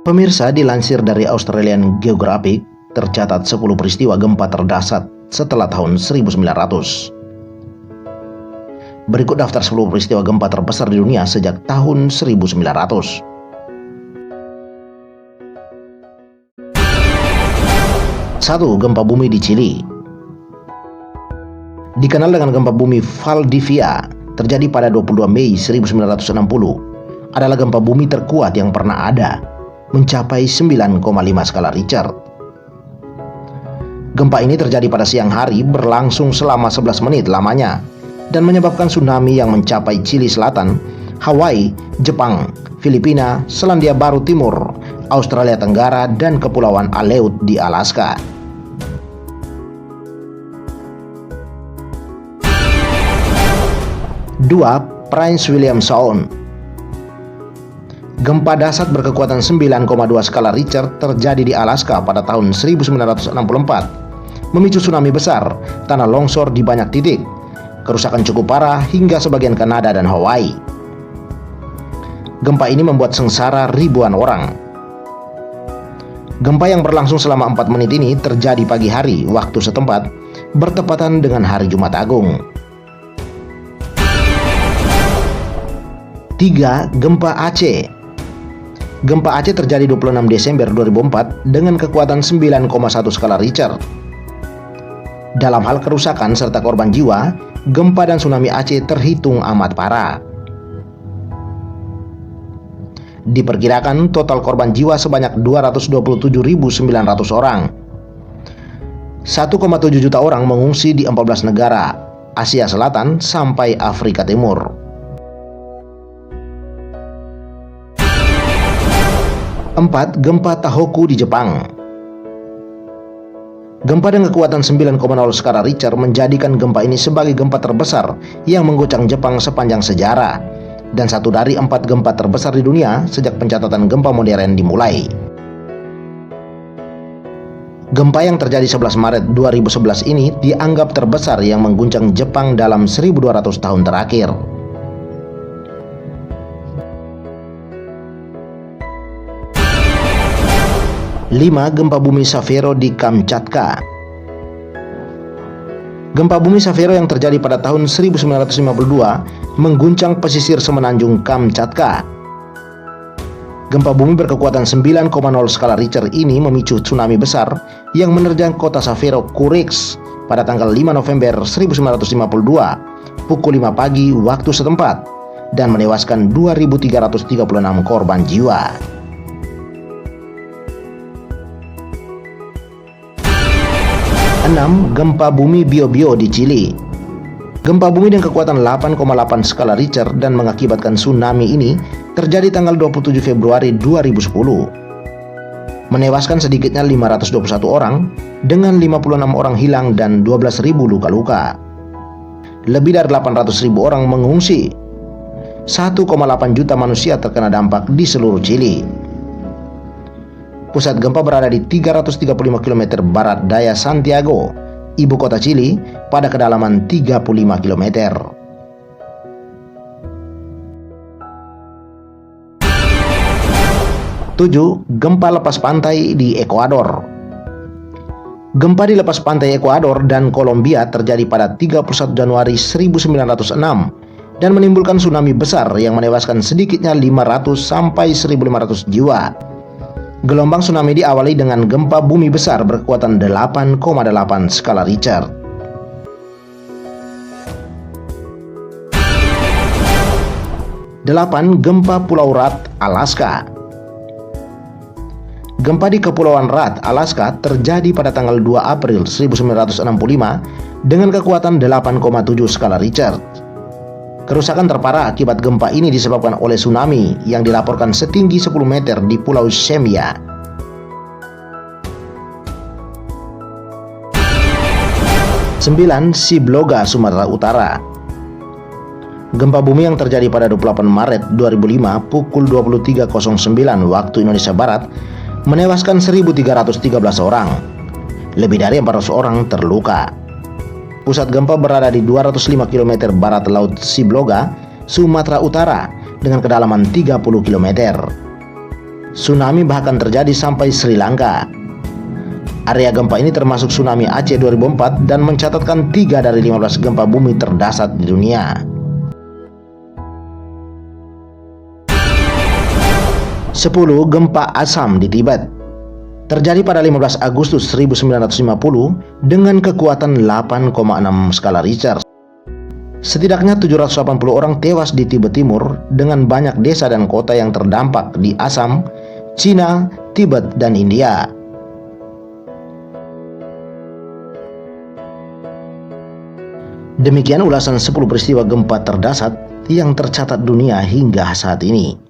Pemirsa, dilansir dari Australian Geographic, tercatat 10 peristiwa gempa terdahsyat setelah tahun 1900. Berikut daftar 10 peristiwa gempa terbesar di dunia sejak tahun 1900. 1. Gempa bumi di Chili. Dikenal dengan gempa bumi Valdivia, terjadi pada 22 Mei 1960, adalah gempa bumi terkuat yang pernah ada, mencapai 9,5 skala Richter. Gempa ini terjadi pada siang hari, berlangsung selama 11 menit lamanya, dan menyebabkan tsunami yang mencapai Chili Selatan, Hawaii, Jepang, Filipina, Selandia Baru Timur, Australia Tenggara, dan Kepulauan Aleut di Alaska. Dua, Prince William Sound. Gempa dahsyat berkekuatan 9,2 skala Richter terjadi di Alaska pada tahun 1964, memicu tsunami besar, tanah longsor di banyak titik, kerusakan cukup parah hingga sebagian Kanada dan Hawaii. Gempa ini membuat sengsara ribuan orang. Gempa yang berlangsung selama 4 menit ini terjadi pagi hari waktu setempat, bertepatan dengan hari Jumat Agung. 3. Gempa Aceh. Gempa Aceh terjadi 26 Desember 2004 dengan kekuatan 9,1 skala Richter. Dalam hal kerusakan serta korban jiwa, gempa dan tsunami Aceh terhitung amat parah. Diperkirakan total korban jiwa sebanyak 227.900 orang. 1,7 juta orang mengungsi di 14 negara, Asia Selatan sampai Afrika Timur. 4. Gempa Tohoku di Jepang. Gempa dengan kekuatan 9,0 skala Richter menjadikan gempa ini sebagai gempa terbesar yang mengguncang Jepang sepanjang sejarah, dan satu dari 4 gempa terbesar di dunia sejak pencatatan gempa modern dimulai. Gempa yang terjadi 11 Maret 2011 ini dianggap terbesar yang mengguncang Jepang dalam 1200 tahun terakhir. 5. Gempa bumi Savero di Kamchatka. Gempa bumi Savero yang terjadi pada tahun 1952 mengguncang pesisir semenanjung Kamchatka. Gempa bumi berkekuatan 9,0 skala Richter ini memicu tsunami besar yang menerjang kota Savero, Kursk pada tanggal 5 November 1952 pukul 5 pagi waktu setempat, dan menewaskan 2.336 korban jiwa. 6. Gempa bumi Biobío di Chili. Gempa bumi dengan kekuatan 8,8 skala Richter dan mengakibatkan tsunami ini terjadi tanggal 27 Februari 2010. Menewaskan sedikitnya 521 orang, dengan 56 orang hilang dan 12.000 luka-luka. Lebih dari 800.000 orang mengungsi. 1,8 juta manusia terkena dampak di seluruh Chili. Pusat gempa berada di 335 km barat daya Santiago, ibu kota Chili, pada kedalaman 35 km. 7. Gempa lepas pantai di Ekuador. Gempa di lepas pantai Ekuador dan Kolombia terjadi pada 31 Januari 1906 dan menimbulkan tsunami besar yang menewaskan sedikitnya 500 sampai 1.500 jiwa. Gelombang tsunami diawali dengan gempa bumi besar berkekuatan 8,8 skala Richter. 8. Gempa Pulau Rat, Alaska. Gempa di Kepulauan Rat, Alaska terjadi pada tanggal 2 April 1965 dengan kekuatan 8,7 skala Richter. Kerusakan terparah akibat gempa ini disebabkan oleh tsunami yang dilaporkan setinggi 10 meter di Pulau Shemya. 9. Sibloga, Sumatera Utara. Gempa bumi yang terjadi pada 28 Maret 2005 pukul 23.09 waktu Indonesia Barat menewaskan 1.313 orang. Lebih dari 400 orang terluka. Pusat gempa berada di 205 km barat laut Sibloga, Sumatera Utara, dengan kedalaman 30 km. Tsunami bahkan terjadi sampai Sri Lanka. Area gempa ini termasuk tsunami Aceh 2004 dan mencatatkan 3 dari 15 gempa bumi terdahsyat di dunia. 10. Gempa Assam di Tibet. Terjadi pada 15 Agustus 1950 dengan kekuatan 8,6 skala Richter. Setidaknya 780 orang tewas di Tibet Timur dengan banyak desa dan kota yang terdampak di Assam, Cina, Tibet, dan India. Demikian ulasan 10 peristiwa gempa terdahsyat yang tercatat dunia hingga saat ini.